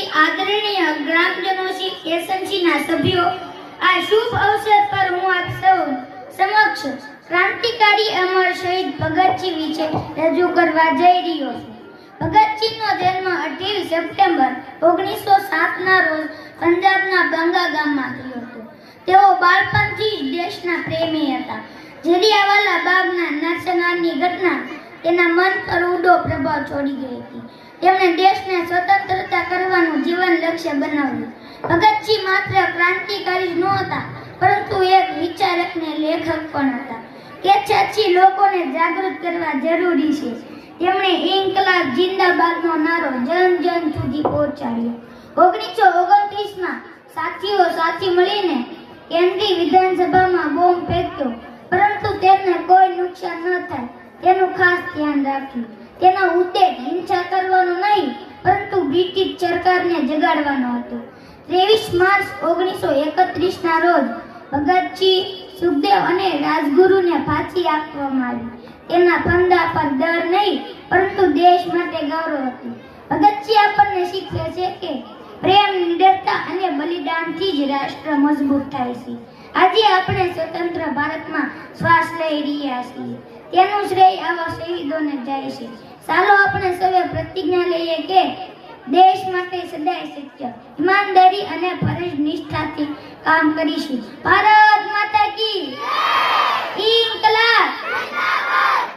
શ્રી આદરણીય ગ્રામજનો શ્રી એસએનસીના સભ્યો, આ શુભ અવસર પર હું આપ સૌ સમક્ષ ક્રાંતિકારી અમર શહીદ ભગતસિંહ વિશે રજૂ કરવા જઈ રહ્યો છું. ભગતસિંહનો જન્મ 28 સપ્ટેમ્બર 1907 ના રોજ પંજાબના બંગા ગામમાં થયો હતો. તેઓ બાળપણથી જ દેશના પ્રેમી હતા. જલિયાવાલા બાગના નરસંહારની ઘટના તેના મન પર ઊંડો પ્રભાવ છોડી ગઈ હતી. તેમણે દેશને સ્વતંત્રતા કરવાનું જીવન લક્ષ્ય બનાવ્યું. ભગતસિંહ માત્ર ક્રાંતિકારી જ નહોતા, પરંતુ એક વિચારક ને લેખક પણ હતા. કેછાછી લોકોને જાગૃત કરવા જરૂરી છે. તેમણે ઇન્કલાબ જિંદાબાદનો નારો જન જન સુધી પહોંચાડ્યો. 1929માં સાથીઓ સાથે મળીને કેન્દ્રીય વિધાનસભામાં બોમ્બ ફેંક્યો, પરંતુ તેમને કોઈ નુકસાન ન થાય તેનું ખાસ ધ્યાન રાખ્યું. તેનો ઉદ્દેશ હિંસા કરવાનો નહીં, પરંતુ બ્રિટિશ સરકારને જગાડવાનો હતો. 23 માર્ચ 1931 ના રોજ ભગતસિંહ, સુખદેવ અને રાજગુરુને ફાંસી આપવામાં આવી. તેના ફંદા પર ડર નહીં, પરંતુ દેશ માટે ગૌરવ હતું. ભગતસિંહ આપણને શીખવે છે કે પ્રેમ, નિડરતા અને બલિદાનથી જ રાષ્ટ્ર મજબૂત થાય છે. આજે આપણે સ્વતંત્ર ભારતમાં શ્વાસ લઈ રહ્યા છીએ, તેનું શ્રેય આવા શહીદોને જાય છે. ચાલો આપણે સૌએ પ્રતિજ્ઞા લઈએ કે દેશ માટે સદાય સત્ય, ઈમાનદારી અને ફરજ નિષ્ઠાથી કામ કરીશું. ભારત માતા કી જય! ઇન્કલાબ જિંદાબાદ!